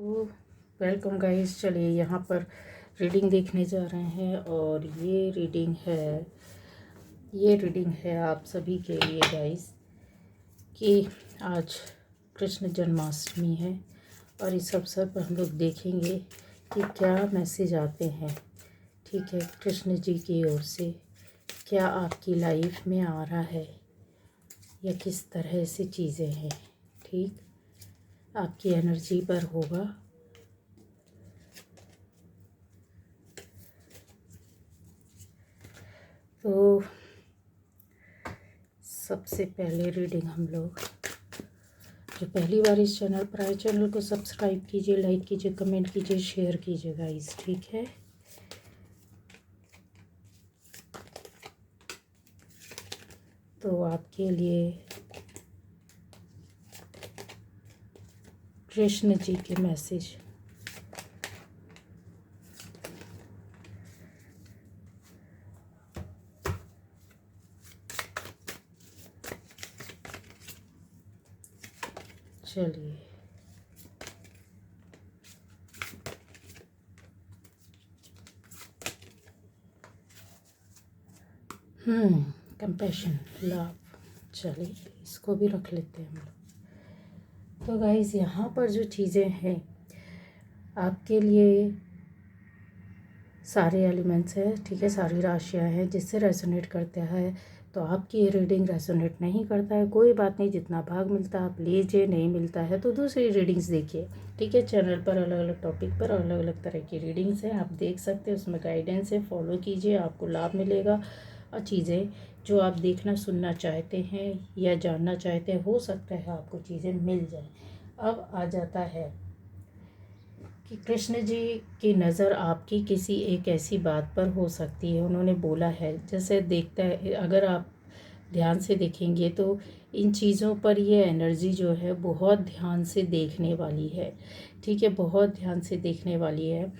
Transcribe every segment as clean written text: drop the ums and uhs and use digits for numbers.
तो welcome guys. चलिए यहाँ पर रीडिंग देखने जा रहे हैं और ये रीडिंग है आप सभी के लिए गाइस कि आज कृष्ण जन्माष्टमी है और इस अवसर पर हम लोग देखेंगे कि क्या मैसेज आते हैं। ठीक है, कृष्ण जी की ओर से क्या आपकी लाइफ में आ रहा है या किस तरह से चीज़ें हैं। ठीक, आपकी एनर्जी पर होगा। तो सबसे पहले रीडिंग हम लोग, जो पहली बार इस चैनल पर आए, चैनल को सब्सक्राइब कीजिए, लाइक कीजिए, कमेंट कीजिए, शेयर कीजिए गाइस। ठीक है, तो आपके लिए कृष्ण जी के मैसेज। चलिए, कंपैशन, लव। चलिए इसको भी रख लेते हैं हम लोग। तो गाइस यहाँ पर जो चीज़ें हैं आपके लिए, सारे एलिमेंट्स हैं। ठीक है, सारी राशियाँ हैं, जिससे रेजोनेट करता है तो आपकी ये रीडिंग रेजोनेट नहीं करता है, कोई बात नहीं। जितना भाग मिलता है आप लीजिए, नहीं मिलता है तो दूसरी रीडिंग्स देखिए। ठीक है, चैनल पर अलग अलग टॉपिक पर अलग अलग तरह की रीडिंग्स हैं, आप देख सकते हैं, उसमें गाइडेंस है, फॉलो कीजिए, आपको लाभ मिलेगा। और चीज़ें जो आप देखना सुनना चाहते हैं या जानना चाहते हैं, हो सकता है आपको चीज़ें मिल जाए। अब आ जाता है कि कृष्ण जी की नज़र आपकी किसी एक ऐसी बात पर हो सकती है। उन्होंने बोला है, जैसे देखता है, अगर आप ध्यान से देखेंगे तो इन चीज़ों पर ये एनर्जी जो है बहुत ध्यान से देखने वाली है। ठीक है, बहुत ध्यान से देखने वाली है।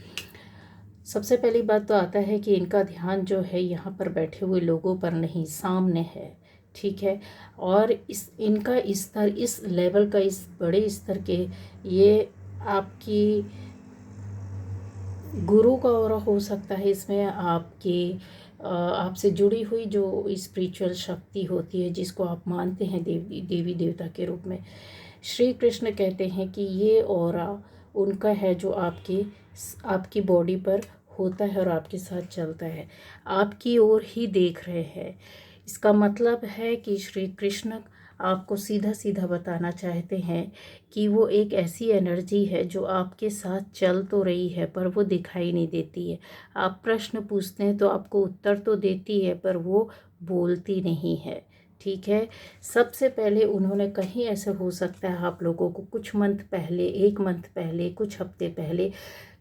सबसे पहली बात तो आता है कि इनका ध्यान जो है यहाँ पर बैठे हुए लोगों पर नहीं, सामने है। ठीक है, और इनका स्तर, इस लेवल का, इस बड़े स्तर के, ये आपकी गुरु का ऑरा हो सकता है। इसमें आपकी आपसे जुड़ी हुई जो स्पिरिचुअल शक्ति होती है, जिसको आप मानते हैं देवी देवता के रूप में, श्री कृष्ण कहते हैं कि ये ऑरा उनका है जो आपकी बॉडी पर होता है और आपके साथ चलता है, आपकी ओर ही देख रहे हैं। इसका मतलब है कि श्री कृष्ण आपको सीधा सीधा बताना चाहते हैं कि वो एक ऐसी एनर्जी है जो आपके साथ चल तो रही है पर वो दिखाई नहीं देती है। आप प्रश्न पूछते हैं तो आपको उत्तर तो देती है पर वो बोलती नहीं है। ठीक है, सबसे पहले उन्होंने, कहीं ऐसे हो सकता है आप लोगों को कुछ मंथ पहले, 1 मंथ पहले, कुछ हफ्ते पहले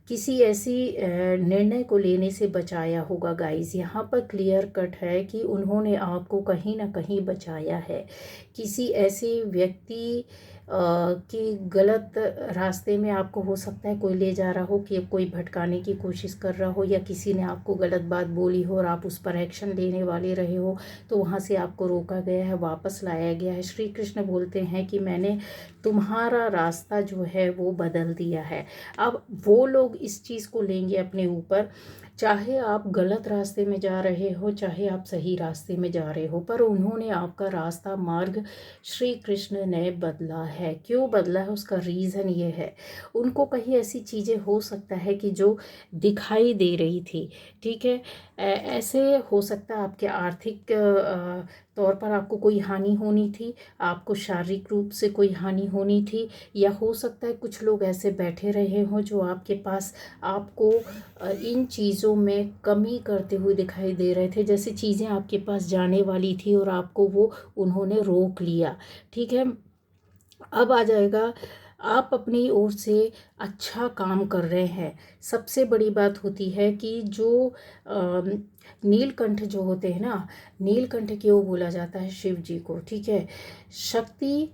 किसी ऐसी निर्णय को लेने से बचाया होगा गाइस। यहाँ पर क्लियर कट है कि उन्होंने आपको कहीं ना कहीं बचाया है। किसी ऐसे व्यक्ति की गलत रास्ते में आपको, हो सकता है कोई ले जा रहा हो, कि कोई भटकाने की कोशिश कर रहा हो, या किसी ने आपको गलत बात बोली हो और आप उस पर एक्शन लेने वाले रहे हो, तो वहाँ से आपको रोका गया है, वापस लाया गया है। श्री कृष्ण बोलते हैं कि मैंने तुम्हारा रास्ता जो है वो बदल दिया है। अब वो लोग इस चीज़ को लेंगे अपने ऊपर, चाहे आप गलत रास्ते में जा रहे हो, चाहे आप सही रास्ते में जा रहे हो, पर उन्होंने आपका रास्ता, मार्ग श्री कृष्ण ने बदला है। क्यों बदला है, उसका रीज़न ये है, उनको कहीं ऐसी चीज़ें हो सकता है कि जो दिखाई दे रही थी। ठीक है, ऐसे हो सकता है आपके आर्थिक तौर पर आपको कोई हानि होनी थी, आपको शारीरिक रूप से कोई हानि होनी थी, या हो सकता है कुछ लोग ऐसे बैठे रहे हों जो आपके पास, आपको इन चीज़ों में कमी करते हुए दिखाई दे रहे थे। जैसे चीज़ें आपके पास जाने वाली थी और आपको वो उन्होंने रोक लिया। ठीक है, अब आ जाएगा, आप अपनी ओर से अच्छा काम कर रहे हैं। सबसे बड़ी बात होती है कि जो नीलकंठ जो होते हैं ना, नीलकंठ क्यों बोला जाता है शिव जी को। ठीक है, शक्ति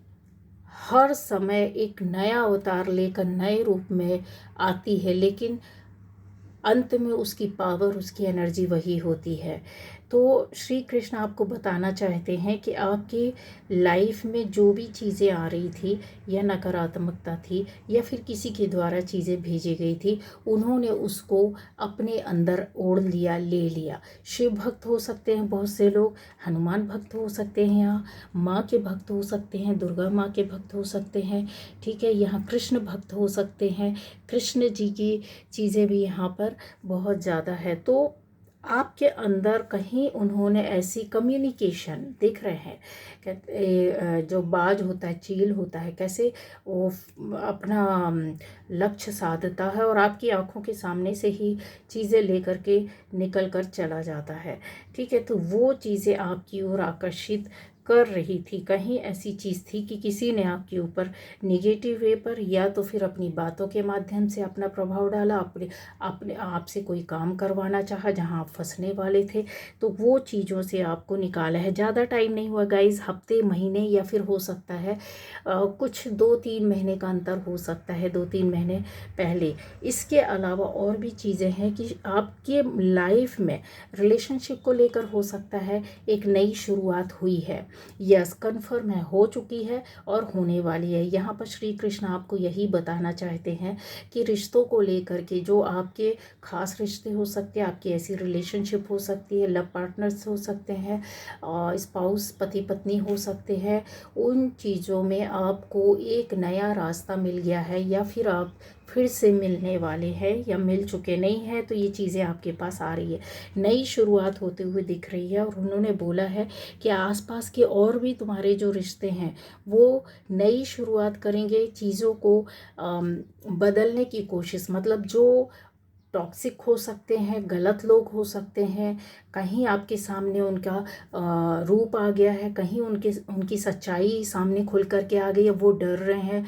हर समय एक नया अवतार लेकर नए रूप में आती है, लेकिन अंत में उसकी पावर, उसकी एनर्जी वही होती है। तो श्री कृष्ण आपको बताना चाहते हैं कि आपकी लाइफ में जो भी चीज़ें आ रही थी या नकारात्मकता थी या फिर किसी के द्वारा चीज़ें भेजी गई थी, उन्होंने उसको अपने अंदर ओढ़ लिया, ले लिया। शिव भक्त हो सकते हैं बहुत से लोग, हनुमान भक्त हो सकते हैं, यहाँ माँ के भक्त हो सकते हैं, दुर्गा माँ के भक्त हो सकते हैं, ठीक है, यहाँ कृष्ण भक्त हो सकते हैं, कृष्ण जी की चीज़ें भी यहाँ पर बहुत ज़्यादा है। तो आपके अंदर कहीं उन्होंने ऐसी कम्युनिकेशन दिख रहे हैं, कहते जो बाज होता है, चील होता है, कैसे वो अपना लक्ष्य साधता है और आपकी आंखों के सामने से ही चीज़ें लेकर के निकल कर चला जाता है, ठीक है। तो वो चीज़ें आपकी ओर आकर्षित कर रही थी। कहीं ऐसी चीज़ थी कि किसी ने आपके ऊपर निगेटिव वे पर या तो फिर अपनी बातों के माध्यम से अपना प्रभाव डाला, अपने अपने आप से कोई काम करवाना चाहा जहां आप फंसने वाले थे, तो वो चीज़ों से आपको निकाला है। ज़्यादा टाइम नहीं हुआ गाइज, हफ्ते, महीने या फिर हो सकता है कुछ 2-3 महीने का अंतर हो सकता है, 2-3 महीने पहले। इसके अलावा और भी चीज़ें हैं कि आपके लाइफ में रिलेशनशिप को लेकर हो सकता है एक नई शुरुआत हुई है। यस, कन्फर्म है, हो चुकी है और होने वाली है। यहाँ पर श्री कृष्ण आपको यही बताना चाहते हैं कि रिश्तों को लेकर के जो आपके खास रिश्ते हो सकते हैं, आपकी ऐसी रिलेशनशिप हो सकती है, लव पार्टनर्स हो सकते हैं, स्पाउस पति पत्नी हो सकते हैं, उन चीज़ों में आपको एक नया रास्ता मिल गया है या फिर आप फिर से मिलने वाले हैं या मिल चुके नहीं हैं, तो ये चीज़ें आपके पास आ रही है, नई शुरुआत होते हुए दिख रही है। और उन्होंने बोला है कि आसपास के और भी तुम्हारे जो रिश्ते हैं वो नई शुरुआत करेंगे, चीज़ों को बदलने की कोशिश, मतलब जो टॉक्सिक हो सकते हैं, गलत लोग हो सकते हैं, कहीं आपके सामने उनका रूप आ गया है, कहीं उनकी सच्चाई सामने खुल कर के आ गई है, वो डर रहे हैं।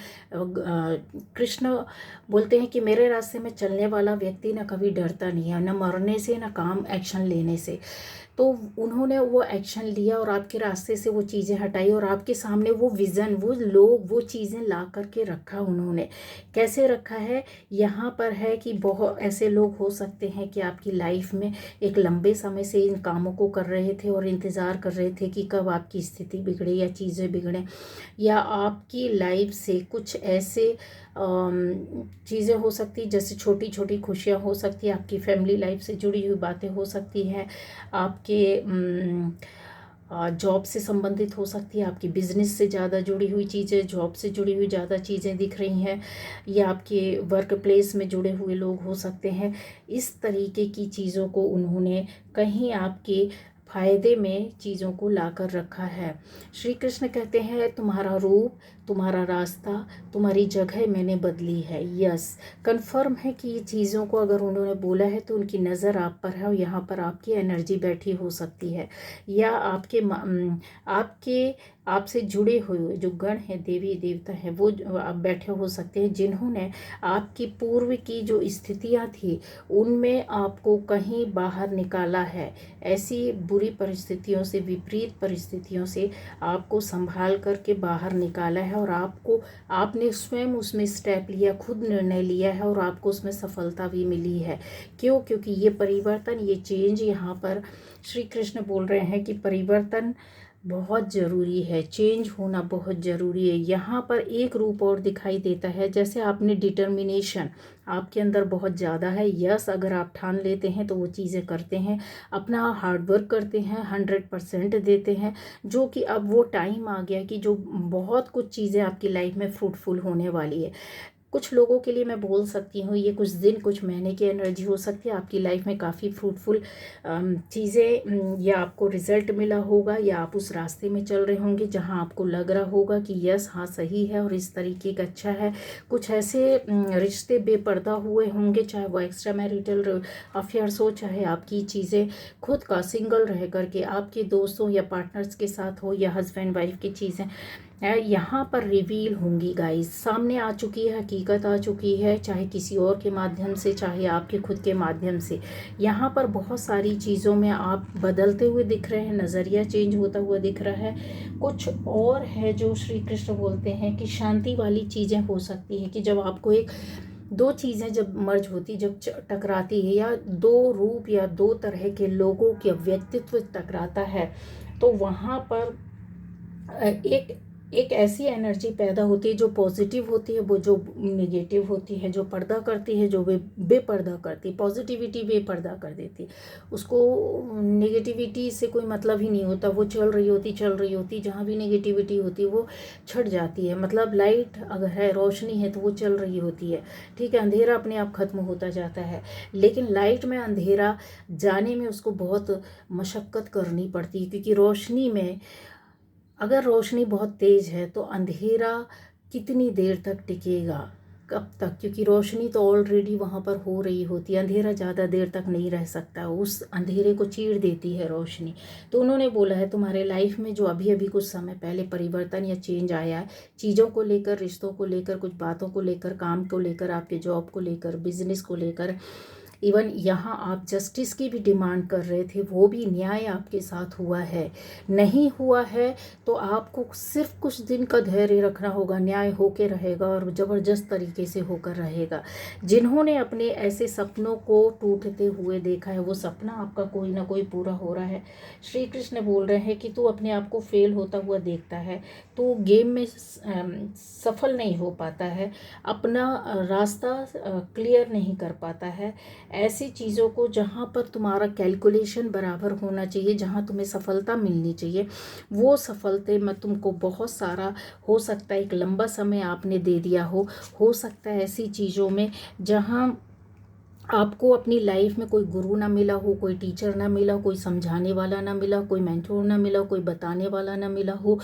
कृष्ण बोलते हैं कि मेरे रास्ते में चलने वाला व्यक्ति ना कभी डरता नहीं है, ना मरने से ना काम एक्शन लेने से। तो उन्होंने वो एक्शन लिया और आपके रास्ते से वो चीज़ें हटाई और आपके सामने वो विज़न, वो लोग, वो चीज़ें ला करके रखा उन्होंने। कैसे रखा है, यहाँ पर है कि बहुत ऐसे लोग हो सकते हैं कि आपकी लाइफ में एक लंबे समय से इन कामों को कर रहे थे और इंतज़ार कर रहे थे कि कब आपकी स्थिति बिगड़े या चीज़ें बिगड़ें, या आपकी लाइफ से कुछ ऐसे चीज़ें हो सकती, जैसे छोटी छोटी खुशियाँ हो सकती है, आपकी फैमिली लाइफ से जुड़ी हुई बातें हो सकती हैं, आपके जॉब से संबंधित हो सकती है, आपकी बिजनेस से ज़्यादा जुड़ी हुई चीज़ें, जॉब से जुड़ी हुई ज़्यादा चीज़ें दिख रही हैं, या आपके वर्क प्लेस में जुड़े हुए लोग हो सकते हैं। इस तरीके की चीज़ों को उन्होंने कहीं आपके फायदे में चीज़ों को लाकर रखा है। श्री कृष्ण कहते हैं तुम्हारा रूप, तुम्हारा रास्ता, तुम्हारी जगह मैंने बदली है। यस, कन्फर्म है कि ये चीज़ों को अगर उन्होंने बोला है तो उनकी नज़र आप पर है और यहाँ पर आपकी एनर्जी बैठी हो सकती है, या आपके आपसे जुड़े हुए जो गण हैं, देवी देवता हैं, वो आप बैठे हो सकते हैं, जिन्होंने आपकी पूर्व की जो स्थितियाँ थी उनमें आपको कहीं बाहर निकाला है। ऐसी बुरी परिस्थितियों से, विपरीत परिस्थितियों से आपको संभाल करके बाहर निकाला है और आपने स्वयं उसमें स्टेप लिया, खुद निर्णय लिया है और आपको उसमें सफलता भी मिली है। क्यों? क्योंकि ये परिवर्तन, ये चेंज, यहाँ पर श्री कृष्ण बोल रहे हैं कि परिवर्तन बहुत ज़रूरी है, चेंज होना बहुत ज़रूरी है। यहाँ पर एक रूप और दिखाई देता है, जैसे आपने डिटर्मिनेशन आपके अंदर बहुत ज़्यादा है। यस, अगर आप ठान लेते हैं तो वो चीज़ें करते हैं, अपना हार्डवर्क करते हैं, 100% देते हैं, जो कि अब वो टाइम आ गया कि जो बहुत कुछ चीज़ें आपकी लाइफ में फ्रूटफुल होने वाली है। कुछ लोगों के लिए मैं बोल सकती हूँ ये कुछ दिन, कुछ महीने की एनर्जी हो सकती है, आपकी लाइफ में काफ़ी फ्रूटफुल चीज़ें या आपको रिजल्ट मिला होगा, या आप उस रास्ते में चल रहे होंगे जहाँ आपको लग रहा होगा कि यस, हाँ सही है और इस तरीके का अच्छा है। कुछ ऐसे रिश्ते बेपर्दा हुए होंगे, चाहे वो एक्स्ट्रा मैरिटल अफेयर्स हो, चाहे आपकी चीज़ें खुद का सिंगल रह करके आपके दोस्तों या पार्टनर्स के साथ हो, या हस्बैंड वाइफ की चीज़ें यहाँ पर रिवील होंगी गाइस, सामने आ चुकी है, हकीकत आ चुकी है, चाहे किसी और के माध्यम से, चाहे आपके खुद के माध्यम से। यहाँ पर बहुत सारी चीज़ों में आप बदलते हुए दिख रहे हैं, नज़रिया चेंज होता हुआ दिख रहा है। कुछ और है जो श्री कृष्ण बोलते हैं कि शांति वाली चीज़ें हो सकती है, कि जब आपको एक दो चीज़ें जब मर्ज होती, जब टकराती है, या दो रूप या दो तरह के लोगों के व्यक्तित्व टकराता है, तो वहाँ पर एक एक ऐसी एनर्जी पैदा होती है जो पॉजिटिव होती है, वो जो नेगेटिव होती है, जो पर्दा करती है, जो बेपर्दा करती है। पॉजिटिविटी बेपर्दा कर देती, उसको नेगेटिविटी से कोई मतलब ही नहीं होता, वो चल रही होती, जहाँ भी नेगेटिविटी होती है वो छट जाती है। मतलब लाइट अगर है, रोशनी है, तो वो चल रही होती है, ठीक है। अंधेरा अपने आप खत्म होता जाता है, लेकिन लाइट में अंधेरा जाने में उसको बहुत मशक्क़त करनी पड़ती है, क्योंकि रोशनी में अगर रोशनी बहुत तेज़ है तो अंधेरा कितनी देर तक टिकेगा, कब तक, क्योंकि रोशनी तो ऑलरेडी वहाँ पर हो रही होती है। अंधेरा ज़्यादा देर तक नहीं रह सकता, उस अंधेरे को चीर देती है रोशनी। तो उन्होंने बोला है तुम्हारे लाइफ में जो अभी अभी कुछ समय पहले परिवर्तन या चेंज आया है, चीज़ों को लेकर, रिश्तों को लेकर, कुछ बातों को लेकर, काम को लेकर, आपके जॉब को लेकर, बिजनेस को लेकर, इवन यहाँ आप जस्टिस की भी डिमांड कर रहे थे, वो भी न्याय आपके साथ हुआ है। नहीं हुआ है तो आपको सिर्फ कुछ दिन का धैर्य रखना होगा, न्याय होके रहेगा और ज़बरदस्त तरीके से होकर रहेगा। जिन्होंने अपने ऐसे सपनों को टूटते हुए देखा है, वो सपना आपका कोई ना कोई पूरा हो रहा है। श्री कृष्ण बोल रहे हैं कि तू अपने आप को फेल होता हुआ देखता है, तो गेम में सफल नहीं हो पाता है, अपना रास्ता क्लियर नहीं कर पाता है। ऐसी चीज़ों को जहाँ पर तुम्हारा कैलकुलेशन बराबर होना चाहिए, जहाँ तुम्हें सफलता मिलनी चाहिए, वो सफलता में तुमको बहुत सारा, हो सकता है एक लंबा समय आपने दे दिया हो सकता है ऐसी चीज़ों में जहाँ आपको अपनी लाइफ में कोई गुरु ना मिला हो, कोई टीचर ना मिला, कोई समझाने वाला ना मिला, कोई मेंटोर ना मिला, कोई बताने वाला ना मिला हो,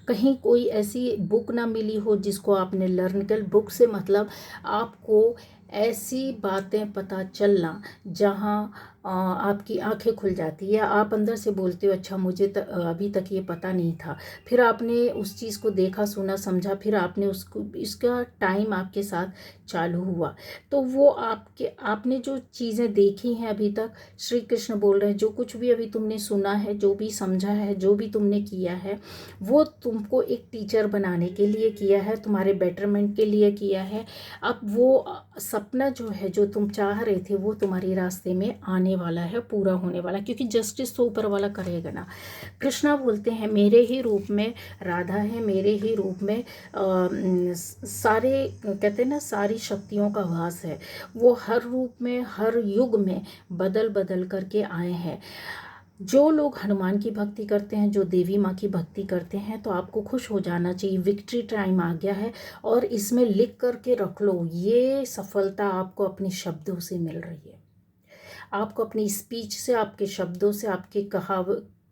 कहीं कोई ऐसी बुक ना मिली हो जिसको आपने लर्न कर। बुक से मतलब आपको ऐसी बातें पता चलना जहाँ आपकी आंखें खुल जाती है, आप अंदर से बोलते हो अच्छा मुझे अभी तक ये पता नहीं था, फिर आपने उस चीज़ को देखा, सुना, समझा, फिर आपने उसको, इसका टाइम आपके साथ चालू हुआ, तो वो आपने जो चीज़ें देखी हैं अभी तक, श्री कृष्ण बोल रहे हैं जो कुछ भी अभी तुमने सुना है, जो भी समझा है, जो भी तुमने किया है, वो तुमको एक टीचर बनाने के लिए किया है, तुम्हारे बेटरमेंट के लिए किया है। अब वो सपना जो है, जो तुम चाह रहे थे, वो तुम्हारे रास्ते में आने वाला है, पूरा होने वाला, क्योंकि जस्टिस तो ऊपर वाला करेगा ना। कृष्णा बोलते हैं मेरे ही रूप में राधा है, मेरे ही रूप में सारे, कहते हैं ना, सारी शक्तियों का वास है। वो हर रूप में, हर युग में बदल बदल करके आए हैं। जो लोग हनुमान की भक्ति करते हैं, जो देवी माँ की भक्ति करते हैं, तो आपको खुश हो जाना चाहिए, विक्ट्री टाइम आ गया है। और इसमें लिख करके रख लो, ये सफलता आपको अपने शब्दों से मिल रही है, आपको अपनी स्पीच से, आपके शब्दों से, आपके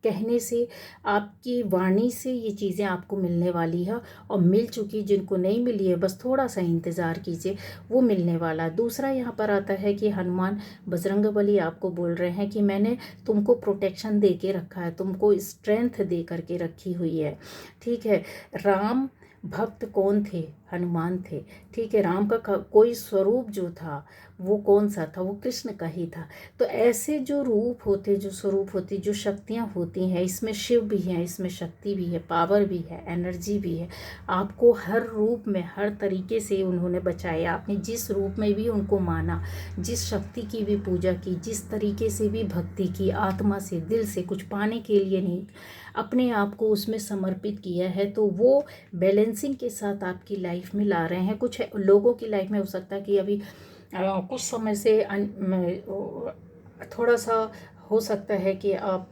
कहने से, आपकी वाणी से ये चीज़ें आपको मिलने वाली है, और मिल चुकी। जिनको नहीं मिली है बस थोड़ा सा इंतज़ार कीजिए, वो मिलने वाला। दूसरा यहाँ पर आता है कि हनुमान बजरंगबली आपको बोल रहे हैं कि मैंने तुमको प्रोटेक्शन दे के रखा है, तुमको स्ट्रेंथ दे करके रखी हुई है, ठीक है। राम भक्त कौन थे? हनुमान थे, ठीक है। राम का कोई स्वरूप जो था वो कौन सा था? वो कृष्ण का ही था। तो ऐसे जो रूप होते, जो स्वरूप होते, जो शक्तियाँ होती हैं, इसमें शिव भी हैं, इसमें शक्ति भी है, पावर भी है, एनर्जी भी है। आपको हर रूप में, हर तरीके से उन्होंने बचाया। आपने जिस रूप में भी उनको माना, जिस शक्ति की भी पूजा की, जिस तरीके से भी भक्ति की, आत्मा से, दिल से, कुछ पाने के लिए नहीं, अपने आप को उसमें समर्पित किया है, तो वो बैलेंसिंग के साथ आपकी लाइफ में ला रहे हैं। कुछ लोगों की लाइफ में हो सकता है कि अभी कुछ समय से थोड़ा सा हो सकता है कि आप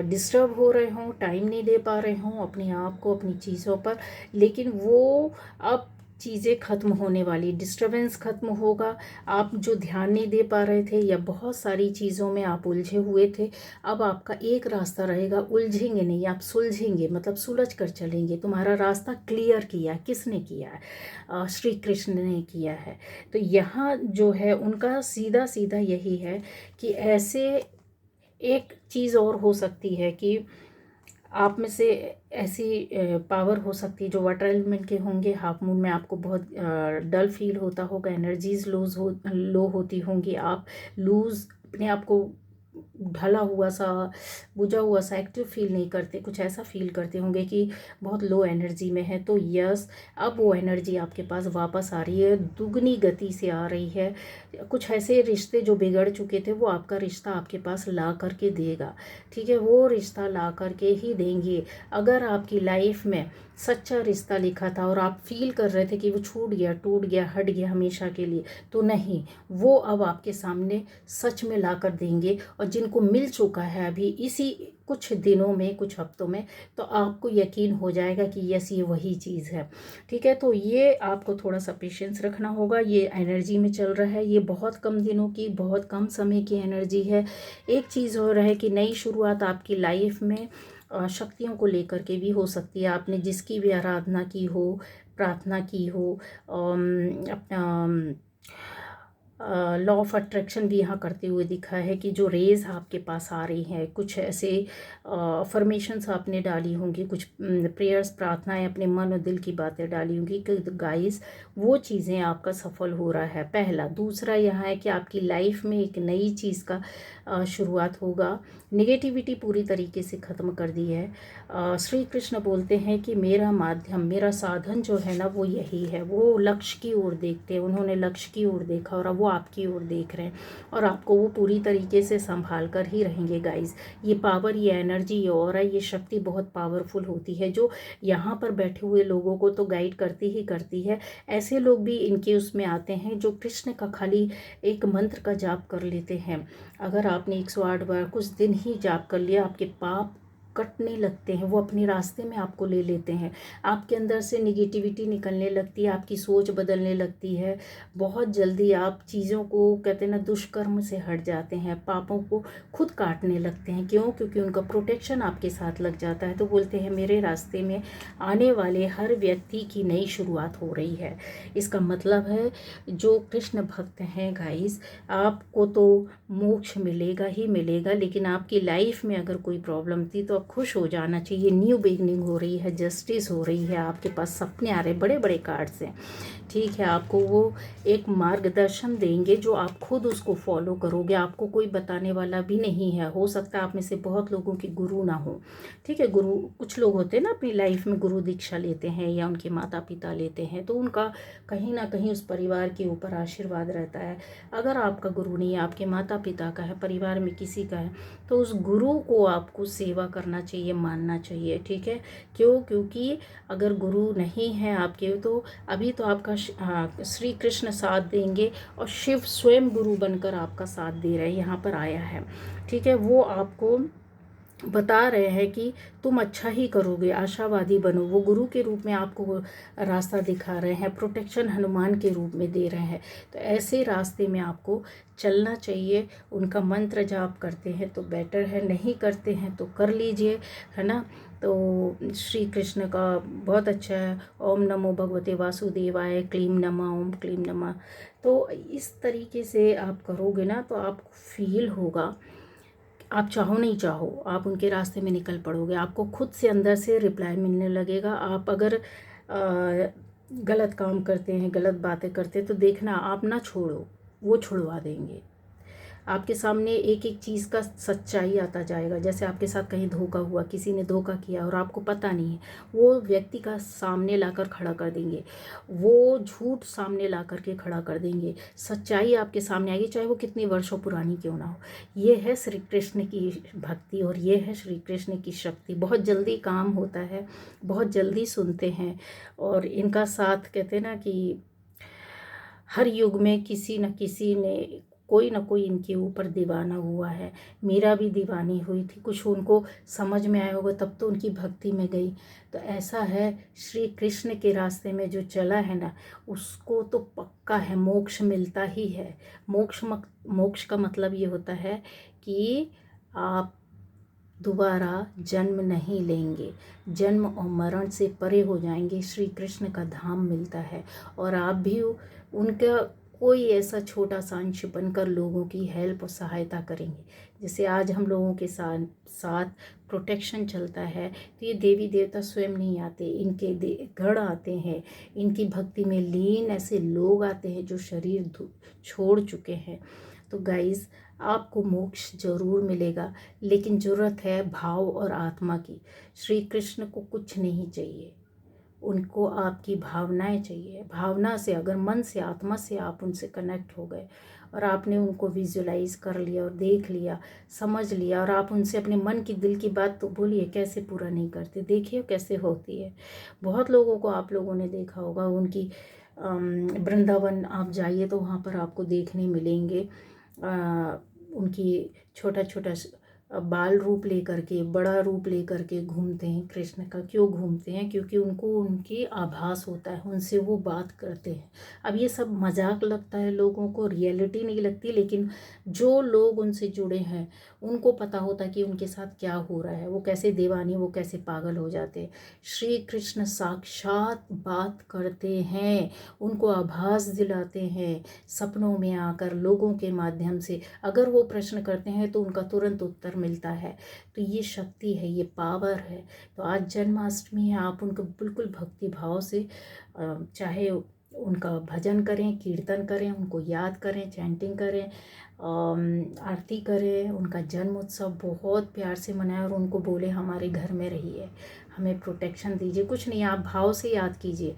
डिस्टर्ब हो रहे हों, टाइम नहीं दे पा रहे हों अपने आप को, अपनी चीज़ों पर, लेकिन वो अब चीज़ें ख़त्म होने वाली, डिस्टर्बेंस ख़त्म होगा। आप जो ध्यान नहीं दे पा रहे थे या बहुत सारी चीज़ों में आप उलझे हुए थे, अब आपका एक रास्ता रहेगा, उलझेंगे नहीं आप, सुलझेंगे, मतलब सुलझ कर चलेंगे। तुम्हारा रास्ता क्लियर किया, किसने किया है? श्री कृष्ण ने किया है। तो यहाँ जो है उनका सीधा सीधा यही है कि ऐसे एक चीज़ और हो सकती है कि आप में से ऐसी पावर हो सकती है जो वाटर एलिमेंट के होंगे। हाफ मून में आपको बहुत डल फील होता होगा, एनर्जीज लो होती होंगी, आप लूज़, अपने आप को ढला हुआ सा, बुझा हुआ सा, एक्टिव फील नहीं करते, कुछ ऐसा फील करते होंगे कि बहुत लो एनर्जी में है। तो यस, अब वो एनर्जी आपके पास वापस आ रही है, दुगनी गति से आ रही है। कुछ ऐसे रिश्ते जो बिगड़ चुके थे वो आपका रिश्ता आपके पास ला करके देगा, ठीक है, वो रिश्ता ला करके ही देंगे। अगर आपकी लाइफ में सच्चा रिश्ता लिखा था और आप फील कर रहे थे कि वो छूट गया, टूट गया, हट गया हमेशा के लिए, तो नहीं, वो अब आपके सामने सच में ला कर देंगे। और जिनको मिल चुका है अभी इसी कुछ दिनों में, कुछ हफ्तों में, तो आपको यकीन हो जाएगा कि यस, ये वही चीज़ है, ठीक है। तो ये आपको थोड़ा सा पेशेंस रखना होगा। ये एनर्जी में चल रहा है, ये बहुत कम दिनों की, बहुत कम समय की एनर्जी है। एक चीज़ और है कि नई शुरुआत आपकी लाइफ में शक्तियों को लेकर के भी हो सकती है। आपने जिसकी भी आराधना की हो, प्रार्थना की हो, अपना लॉ ऑफ अट्रैक्शन भी यहाँ करते हुए दिखा है कि जो रेज आपके पास आ रही हैं, कुछ ऐसे अफर्मेशंस आपने डाली होंगी, कुछ प्रेयर्स, प्रार्थनाएं, अपने मन और दिल की बातें डाली होंगी कि गाइस वो चीज़ें आपका सफल हो रहा है, पहला। दूसरा यहाँ है कि आपकी लाइफ में एक नई चीज़ का शुरुआत होगा। निगेटिविटी पूरी तरीके से ख़त्म कर दी है। श्री कृष्ण बोलते हैं कि मेरा माध्यम, मेरा साधन जो है ना वो यही है। वो लक्ष्य की ओर देखते हैं, उन्होंने लक्ष्य की ओर देखा और अब वो आपकी ओर देख रहे हैं और आपको वो पूरी तरीके से संभाल कर ही रहेंगे गाइस। ये पावर, ये एनर्जी, ये ऑरा, ये शक्ति बहुत पावरफुल होती है, जो यहाँ पर बैठे हुए लोगों को तो गाइड करती ही करती है। ऐसे लोग भी इनके उसमें आते हैं जो कृष्ण का खाली एक मंत्र का जाप कर लेते हैं। अगर आपने 108 बार कुछ दिन ही जाप कर लिया, आपके पाप कटने लगते हैं, वो अपने रास्ते में आपको ले लेते हैं। आपके अंदर से निगेटिविटी निकलने लगती है, आपकी सोच बदलने लगती है। बहुत जल्दी आप चीज़ों को, कहते हैं ना, दुष्कर्म से हट जाते हैं, पापों को खुद काटने लगते हैं। क्यों? क्योंकि उनका प्रोटेक्शन आपके साथ लग जाता है। तो बोलते हैं मेरे रास्ते में आने वाले हर व्यक्ति की नई शुरुआत हो रही है। इसका मतलब है जो कृष्ण भक्त हैं गाइस, आपको तो मोक्ष मिलेगा ही मिलेगा, लेकिन आपकी लाइफ में अगर कोई प्रॉब्लम थी तो खुश हो जाना चाहिए। न्यू बिगनिंग हो रही है, जस्टिस हो रही है, आपके पास सपने आ रहे, बड़े बड़े कार्ड्स हैं, ठीक है। आपको वो एक मार्गदर्शन देंगे जो आप खुद उसको फॉलो करोगे, आपको कोई बताने वाला भी नहीं है। हो सकता है आप में से बहुत लोगों के गुरु ना हो, ठीक है। गुरु, कुछ लोग होते हैं ना अपनी लाइफ में गुरु दीक्षा लेते हैं या उनके माता पिता लेते हैं, तो उनका कहीं ना कहीं उस परिवार के ऊपर आशीर्वाद रहता है। अगर आपका गुरु नहीं है, आपके माता पिता का है, परिवार में किसी का है, तो उस गुरु को आपको सेवा करना चाहिए, मानना चाहिए, ठीक है। क्यों? क्योंकि अगर गुरु नहीं है आपके, तो अभी तो आपका श्री कृष्ण साथ देंगे और शिव स्वयं गुरु बनकर आपका साथ दे रहे हैं, यहाँ पर आया है, ठीक है। वो आपको बता रहे हैं कि तुम अच्छा ही करोगे, आशावादी बनो। वो गुरु के रूप में आपको रास्ता दिखा रहे हैं, प्रोटेक्शन हनुमान के रूप में दे रहे हैं। तो ऐसे रास्ते में आपको चलना चाहिए। उनका मंत्र जाप करते हैं तो बेटर है, नहीं करते हैं तो कर लीजिए, है ना। तो श्री कृष्ण का बहुत अच्छा है, ओम नमो भगवते वासुदेवाय, क्लीम नमः, ओम क्लीम नमः। तो इस तरीके से आप करोगे ना तो आपको फील होगा, आप चाहो नहीं चाहो आप उनके रास्ते में निकल पड़ोगे। आपको खुद से अंदर से रिप्लाई मिलने लगेगा। आप अगर गलत काम करते हैं, गलत बातें करते हैं, तो देखना आप ना छोड़ो, वो छुड़वा देंगे। आपके सामने एक एक चीज़ का सच्चाई आता जाएगा। जैसे आपके साथ कहीं धोखा हुआ, किसी ने धोखा किया और आपको पता नहीं है, वो व्यक्ति का सामने लाकर खड़ा कर देंगे, वो झूठ सामने ला करके खड़ा कर देंगे, सच्चाई आपके सामने आएगी, चाहे वो कितनी वर्षों पुरानी क्यों ना हो। ये है श्री कृष्ण की भक्ति और ये है श्री कृष्ण की शक्ति। बहुत जल्दी काम होता है, बहुत जल्दी सुनते हैं और इनका साथ, कहते हैं ना कि हर युग में किसी न किसी ने, कोई ना कोई इनके ऊपर दीवाना हुआ है। मीरा भी दीवानी हुई थी, कुछ उनको समझ में आया होगा तब तो उनकी भक्ति में गई। तो ऐसा है, श्री कृष्ण के रास्ते में जो चला है ना, उसको तो पक्का है मोक्ष मिलता ही है। मोक्ष का मतलब ये होता है कि आप दोबारा जन्म नहीं लेंगे, जन्म और मरण से परे हो जाएंगे, श्री कृष्ण का धाम मिलता है और आप भी उनका कोई ऐसा छोटा सा अंश बनकर लोगों की हेल्प और सहायता करेंगे। जैसे आज हम लोगों के साथ साथ प्रोटेक्शन चलता है, तो ये देवी देवता स्वयं नहीं आते, इनके गढ़ आते हैं, इनकी भक्ति में लीन ऐसे लोग आते हैं जो शरीर छोड़ चुके हैं। तो गाइस, आपको मोक्ष जरूर मिलेगा, लेकिन ज़रूरत है भाव और आत्मा की। श्री कृष्ण को कुछ नहीं चाहिए, उनको आपकी भावनाएं चाहिए। भावना से, अगर मन से, आत्मा से आप उनसे कनेक्ट हो गए और आपने उनको विजुलाइज कर लिया और देख लिया, समझ लिया, और आप उनसे अपने मन की दिल की बात तो बोलिए, कैसे पूरा नहीं करते, देखिए कैसे होती है। बहुत लोगों को आप लोगों ने देखा होगा, उनकी वृंदावन आप जाइए तो वहाँ पर आपको देखने मिलेंगे उनकी छोटा छोटा बाल रूप लेकर के, बड़ा रूप लेकर के घूमते हैं। कृष्ण का क्यों घूमते हैं? क्योंकि उनको उनकी आभास होता है, उनसे वो बात करते हैं। अब ये सब मजाक लगता है लोगों को, रियलिटी नहीं लगती, लेकिन जो लोग उनसे जुड़े हैं उनको पता होता है कि उनके साथ क्या हो रहा है, वो कैसे दीवानी, वो कैसे पागल हो जाते हैं। श्री कृष्ण साक्षात बात करते हैं, उनको आभास दिलाते हैं सपनों में आकर, लोगों के माध्यम से। अगर वो प्रश्न करते हैं तो उनका तुरंत उत्तर मिलता है। तो ये शक्ति है, ये पावर है। तो आज जन्माष्टमी है, आप उनको बिल्कुल भक्ति भाव से, चाहे उनका भजन करें, कीर्तन करें, उनको याद करें, चैंटिंग करें, आरती करें, उनका जन्म उत्सव बहुत प्यार से मनाएं और उनको बोले हमारे घर में रहिए, हमें प्रोटेक्शन दीजिए। कुछ नहीं, आप भाव से याद कीजिए,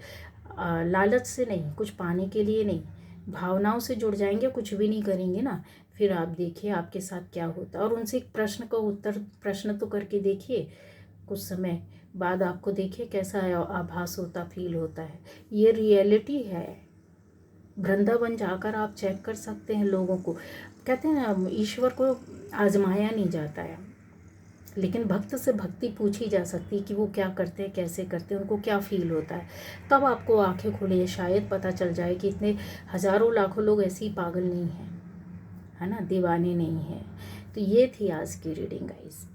लालच से नहीं, कुछ पाने के लिए नहीं, भावनाओं से जुड़ जाएंगे, कुछ भी नहीं करेंगे ना, फिर आप देखिए आपके साथ क्या होता है। और उनसे एक प्रश्न का उत्तर, प्रश्न तो करके देखिए, कुछ समय बाद आपको देखिए कैसा आभास होता, फील होता है। ये रियलिटी है। वृंदावन जाकर आप चेक कर सकते हैं लोगों को। कहते हैं ना, ईश्वर को आजमाया नहीं जाता है, लेकिन भक्त से भक्ति पूछी जा सकती है कि वो क्या करते हैं, कैसे करते हैं, उनको क्या फील होता है। तब आपको आंखें खुले, शायद पता चल जाए कि इतने हजारों लाखों लोग ऐसे ही पागल नहीं हैं, है ना, दीवाने नहीं हैं। तो ये थी आज की रीडिंग गाइस।